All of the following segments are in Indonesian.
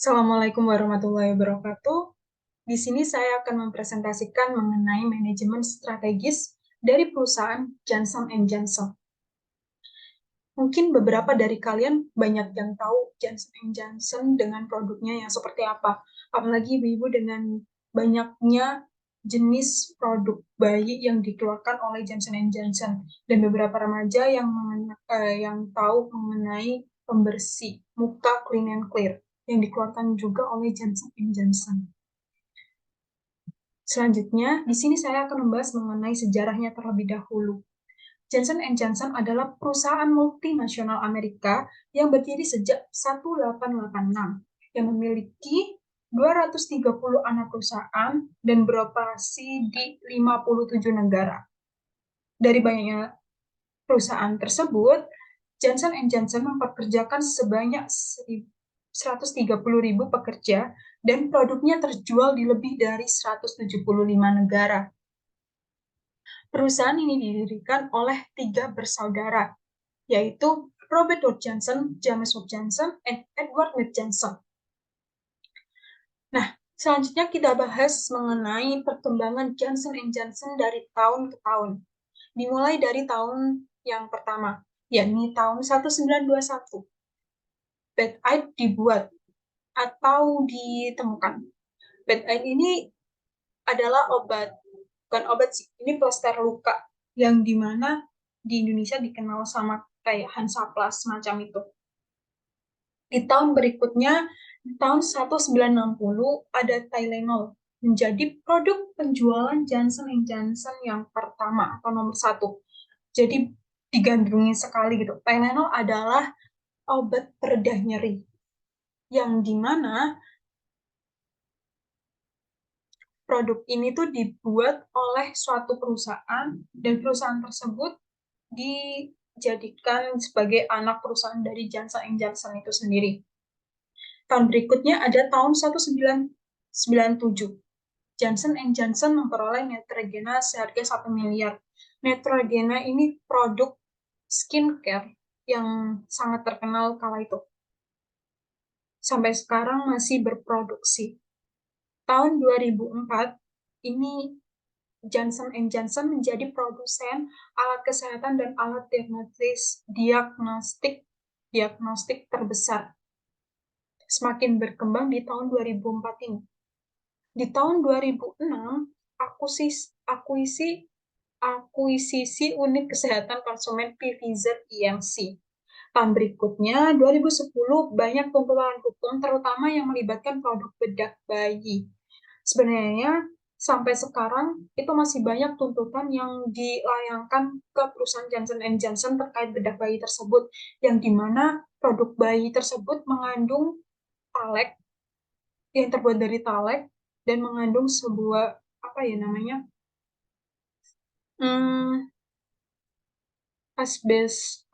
Assalamualaikum warahmatullahi wabarakatuh. Di sini saya akan mempresentasikan mengenai manajemen strategis dari perusahaan Johnson Johnson. Mungkin beberapa dari kalian banyak yang tahu Johnson Johnson dengan produknya yang seperti apa. Apalagi ibu-ibu dengan banyaknya jenis produk bayi yang dikeluarkan oleh Johnson Johnson dan beberapa remaja yang tahu mengenai pembersih muka Clean and Clear yang dikeluarkan juga oleh Johnson Johnson. Selanjutnya, di sini saya akan membahas mengenai sejarahnya terlebih dahulu. Johnson Johnson adalah perusahaan multinasional Amerika yang berdiri sejak 1886, yang memiliki 230 anak perusahaan dan beroperasi di 57 negara. Dari banyaknya perusahaan tersebut, Johnson Johnson mempekerjakan sebanyak 130.000 pekerja dan produknya terjual di lebih dari 175 negara. Perusahaan ini didirikan oleh 3 bersaudara, yaitu Robert Wood Johnson, James Wood Johnson, dan Edward Wood Johnson. Nah, selanjutnya kita bahas mengenai perkembangan Johnson Johnson dari tahun ke tahun. Dimulai dari tahun yang pertama, yakni tahun 1921. Bad Aid dibuat atau ditemukan. Bad Aid ini adalah bukan obat sih, ini plester luka yang dimana di Indonesia dikenal sama kayak Hansaplast semacam itu. Di tahun berikutnya, di tahun 1960 ada Tylenol menjadi produk penjualan Johnson Johnson yang pertama atau nomor satu. Jadi digandrungi sekali gitu. Tylenol adalah obat peredah nyeri yang dimana produk ini tuh dibuat oleh suatu perusahaan dan perusahaan tersebut dijadikan sebagai anak perusahaan dari Johnson Johnson itu sendiri. Tahun berikutnya ada tahun 1997. Johnson Johnson memperoleh Neutrogena seharga 1 miliar. Neutrogena ini produk skincare yang sangat terkenal kala itu. Sampai sekarang masih berproduksi. Tahun 2004, ini Johnson Johnson menjadi produsen alat kesehatan dan alat diagnostik terbesar. Semakin berkembang di tahun 2004 ini. Di tahun 2006, akuisisi unit kesehatan konsumen Pfizer EMC. Tahun berikutnya, 2010, banyak tuntutan hukum terutama yang melibatkan produk bedak bayi. Sebenarnya sampai sekarang itu masih banyak tuntutan yang dilayangkan ke perusahaan Johnson Johnson terkait bedak bayi tersebut, yang dimana produk bayi tersebut mengandung talek yang terbuat dari talek dan mengandung sebuah apa ya namanya hmm, asbes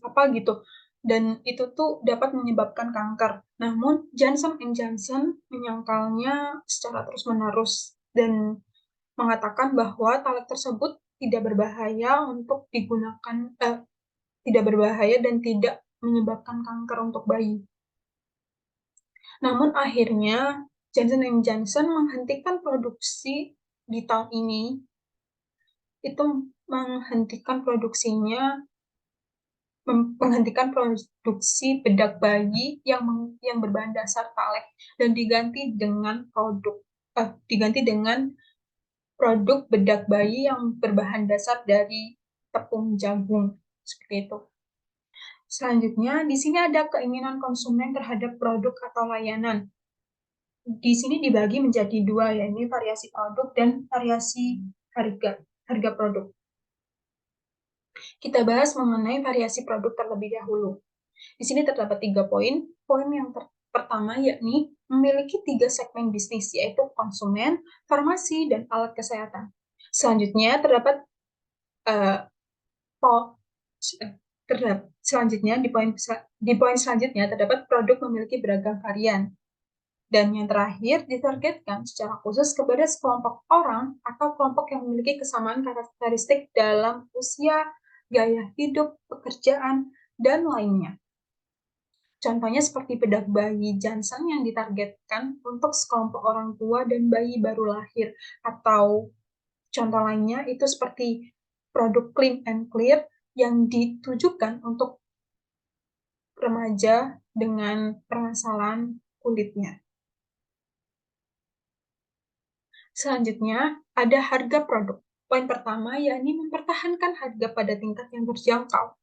apa gitu, dan itu tuh dapat menyebabkan kanker. Namun Johnson Johnson menyangkalnya secara terus-menerus dan mengatakan bahwa talek tersebut tidak berbahaya untuk digunakan, tidak berbahaya dan tidak menyebabkan kanker untuk bayi. Namun akhirnya Johnson Johnson menghentikan produksi di tahun ini, itu menghentikan produksinya, menghentikan produksi bedak bayi yang berbahan dasar talek dan diganti dengan produk bedak bayi yang berbahan dasar dari tepung jagung seperti itu. Selanjutnya, di sini ada keinginan konsumen terhadap produk atau layanan. Di sini dibagi menjadi dua, yaitu variasi produk dan variasi harga produk. Kita bahas mengenai variasi produk terlebih dahulu. Di sini terdapat 3 poin. Poin yang pertama yakni memiliki 3 segmen bisnis, yaitu konsumen, farmasi, dan alat kesehatan. Selanjutnya terdapat uh, selanjutnya di poin selanjutnya terdapat produk memiliki beragam varian. Dan yang terakhir, ditargetkan secara khusus kepada sekelompok orang atau kelompok yang memiliki kesamaan karakteristik dalam usia, gaya hidup, pekerjaan, dan lainnya. Contohnya seperti bedak bayi Johnson yang ditargetkan untuk sekelompok orang tua dan bayi baru lahir, atau contoh lainnya itu seperti produk Clean and Clear yang ditujukan untuk remaja dengan permasalahan kulitnya. Selanjutnya, ada harga produk. Poin pertama, yakni mempertahankan harga pada tingkat yang terjangkau.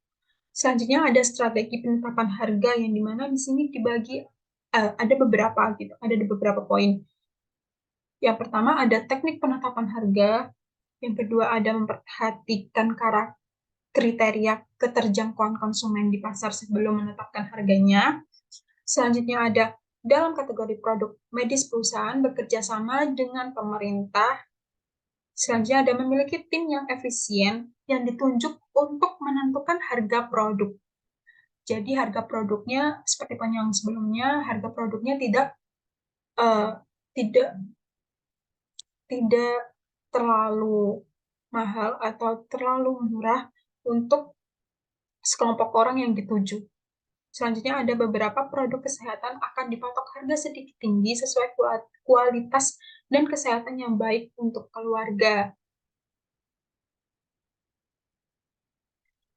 Selanjutnya, ada strategi penetapan harga yang dimana di sini dibagi ada beberapa poin. Yang pertama, ada teknik penetapan harga. Yang kedua, ada memperhatikan kriteria keterjangkauan konsumen di pasar sebelum menetapkan harganya. Selanjutnya ada dalam kategori produk medis, perusahaan bekerja sama dengan pemerintah. Selanjutnya ada memiliki tim yang efisien yang ditunjuk untuk menentukan harga produk. Jadi harga produknya seperti yang sebelumnya, harga produknya tidak tidak tidak terlalu mahal atau terlalu murah untuk sekelompok orang yang dituju. Selanjutnya ada beberapa produk kesehatan akan dipatok harga sedikit tinggi sesuai kualitas dan kesehatan yang baik untuk keluarga.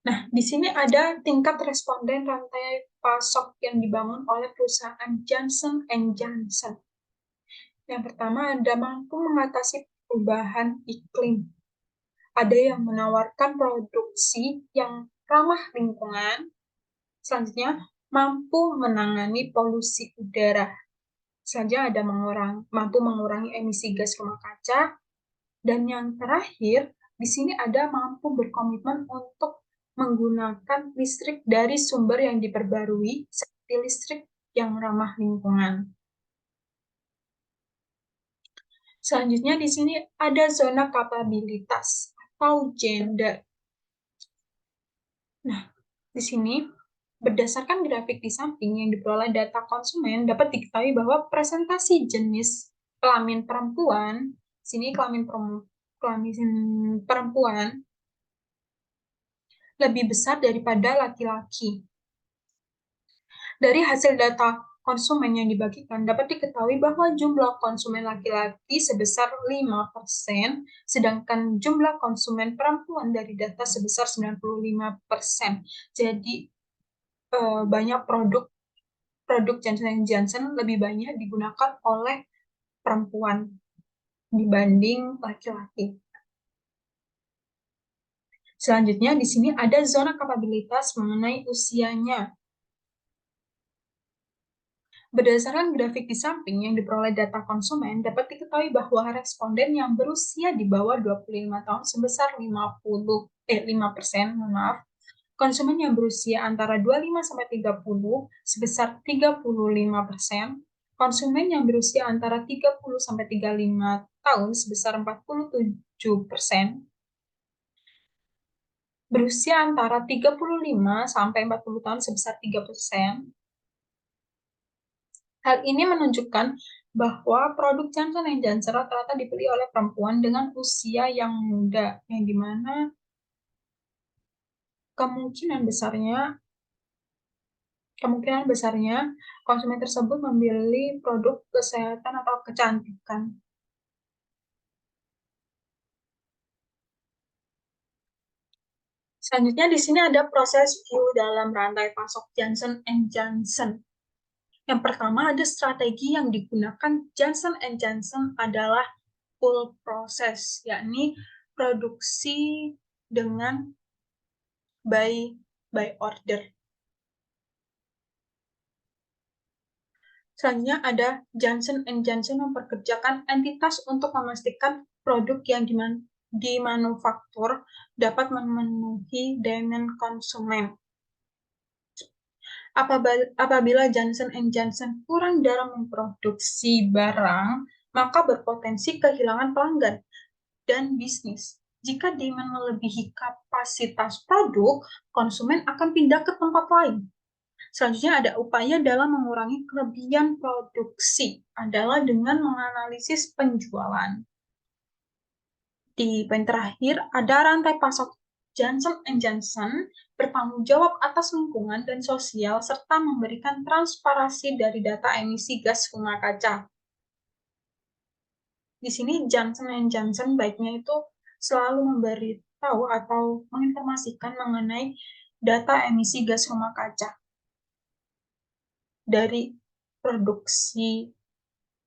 Nah, di sini ada tingkat responden rantai pasok yang dibangun oleh perusahaan Johnson & Johnson. Yang pertama, ada mampu mengatasi perubahan iklim. Ada yang menawarkan produksi yang ramah lingkungan. Selanjutnya, mampu menangani polusi udara. Selanjutnya ada mampu mengurangi emisi gas rumah kaca. Dan yang terakhir, di sini ada mampu berkomitmen untuk menggunakan listrik dari sumber yang diperbarui, seperti listrik yang ramah lingkungan. Selanjutnya di sini ada zona kapabilitas atau gender. Nah, di sini berdasarkan grafik di samping yang diperoleh data konsumen dapat diketahui bahwa presentasi jenis kelamin perempuan, sini kelamin perempuan lebih besar daripada laki-laki. Dari hasil data konsumen yang dibagikan, dapat diketahui bahwa jumlah konsumen laki-laki sebesar 5%, sedangkan jumlah konsumen perempuan dari data sebesar 95%. Jadi, banyak produk Johnson & Johnson lebih banyak digunakan oleh perempuan dibanding laki-laki. Selanjutnya, di sini ada zona kapabilitas mengenai usianya. Berdasarkan grafik di samping yang diperoleh data konsumen, dapat diketahui bahwa responden yang berusia di bawah 25 tahun sebesar 5%, konsumen yang berusia antara 25-30 sebesar 35%, konsumen yang berusia antara 30-35 tahun sebesar 47%, berusia antara 35-40 tahun sebesar 3%. Hal ini menunjukkan bahwa produk Johnson & Johnson rata-rata dibeli oleh perempuan dengan usia yang muda, yang dimana kemungkinan besarnya konsumen tersebut membeli produk kesehatan atau kecantikan. Selanjutnya di sini ada proses view dalam rantai pasok Johnson & Johnson. Yang pertama ada strategi yang digunakan Johnson & Johnson adalah full process, yakni produksi dengan by order. Selanjutnya ada Johnson & Johnson memperkerjakan entitas untuk memastikan produk yang dimanufaktur dapat memenuhi demand konsumen. Apabila Johnson & Johnson kurang dalam memproduksi barang, maka berpotensi kehilangan pelanggan dan bisnis. Jika demand melebihi kapasitas produk, konsumen akan pindah ke tempat lain. Selanjutnya ada upaya dalam mengurangi kelebihan produksi adalah dengan menganalisis penjualan. Di poin terakhir ada rantai pasok Johnson & Johnson bertanggung jawab atas lingkungan dan sosial, serta memberikan transparansi dari data emisi gas rumah kaca. Di sini Johnson Johnson baiknya itu selalu memberitahu atau menginformasikan mengenai data emisi gas rumah kaca dari produksi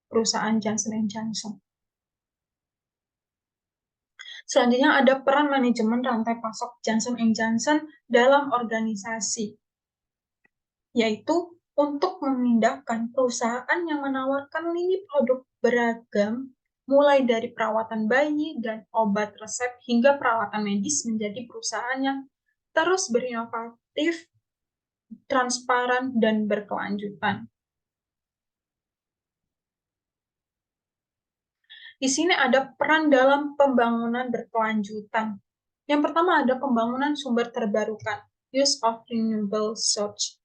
perusahaan Johnson Johnson. Selanjutnya ada peran manajemen rantai pasok Johnson Johnson dalam organisasi, yaitu untuk memindahkan perusahaan yang menawarkan lini produk beragam, mulai dari perawatan bayi dan obat resep hingga perawatan medis, menjadi perusahaan yang terus berinovatif, transparan, dan berkelanjutan. Di sini ada peran dalam pembangunan berkelanjutan. Yang pertama ada pembangunan sumber terbarukan, use of renewable source.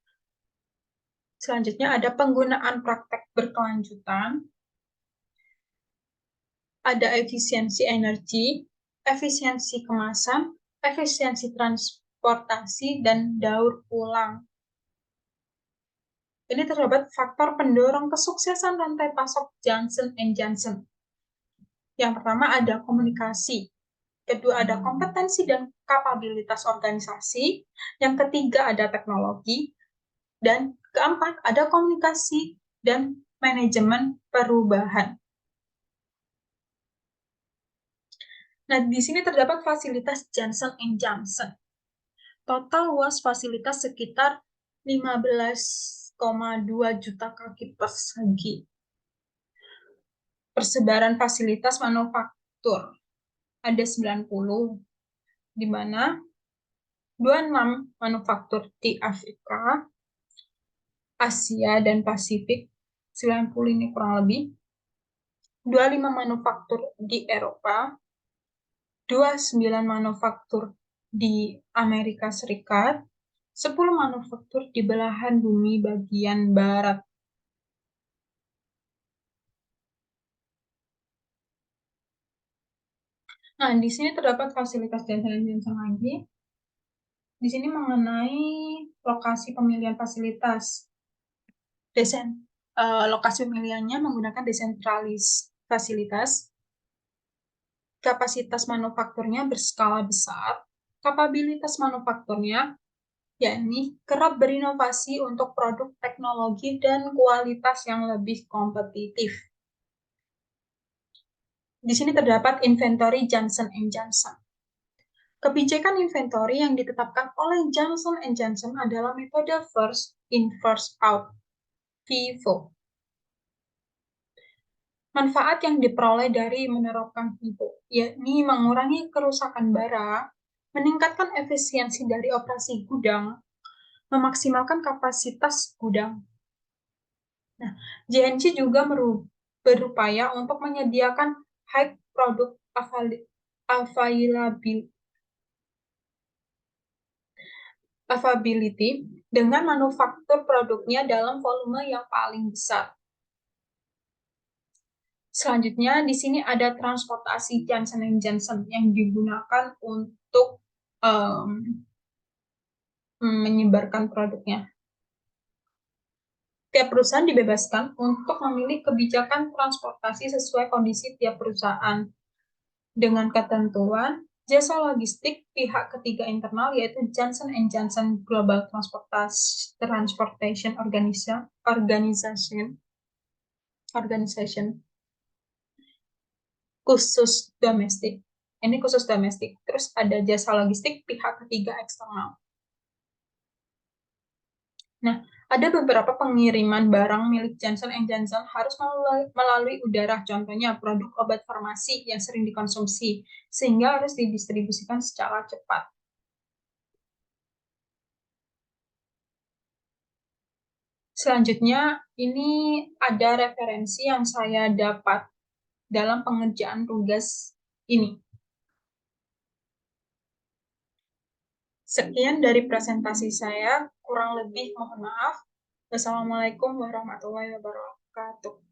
Selanjutnya ada penggunaan praktek berkelanjutan, ada efisiensi energi, efisiensi kemasan, efisiensi transportasi, dan daur ulang. Ini terdapat faktor pendorong kesuksesan rantai pasok Johnson Johnson. Yang pertama ada komunikasi, kedua ada kompetensi dan kapabilitas organisasi, yang ketiga ada teknologi, dan keempat ada komunikasi dan manajemen perubahan. Nah, di sini terdapat fasilitas Johnson Johnson. Total luas fasilitas sekitar 15,2 juta kaki persegi. Persebaran fasilitas manufaktur ada 90, di mana 26 manufaktur di Afrika, Asia, dan Pasifik, 90 ini kurang lebih, 25 manufaktur di Eropa, 29 manufaktur di Amerika Serikat, 10 manufaktur di belahan bumi bagian barat. Nah, di sini terdapat fasilitas Johnson Johnson lagi. Di sini mengenai lokasi pemilihan fasilitas. Lokasi pemilihannya menggunakan desentralis fasilitas. Kapasitas manufakturnya berskala besar. Kapabilitas manufakturnya yakni kerap berinovasi untuk produk teknologi dan kualitas yang lebih kompetitif. Di sini terdapat inventory Johnson Johnson. Kebijakan inventory yang ditetapkan oleh Johnson Johnson adalah metode first in first out, FIFO. Manfaat yang diperoleh dari menerapkan FIFO, yakni mengurangi kerusakan barang, meningkatkan efisiensi dari operasi gudang, memaksimalkan kapasitas gudang. Nah, JNC juga berupaya untuk menyediakan high product availability dengan manufaktur produknya dalam volume yang paling besar. Selanjutnya, di sini ada transportasi Johnson Johnson yang digunakan untuk menyebarkan produknya. Tiap perusahaan dibebaskan untuk memilih kebijakan transportasi sesuai kondisi tiap perusahaan dengan ketentuan jasa logistik pihak ketiga internal, yaitu Johnson Johnson Global Transportation Organization khusus domestik. Ini khusus domestik. Terus ada jasa logistik pihak ketiga eksternal. Nah, ada beberapa pengiriman barang milik Johnson Johnson harus melalui udara, contohnya produk obat farmasi yang sering dikonsumsi, sehingga harus didistribusikan secara cepat. Selanjutnya, ini ada referensi yang saya dapat dalam pengerjaan tugas ini. Sekian dari presentasi saya, kurang lebih mohon maaf. Wassalamualaikum warahmatullahi wabarakatuh.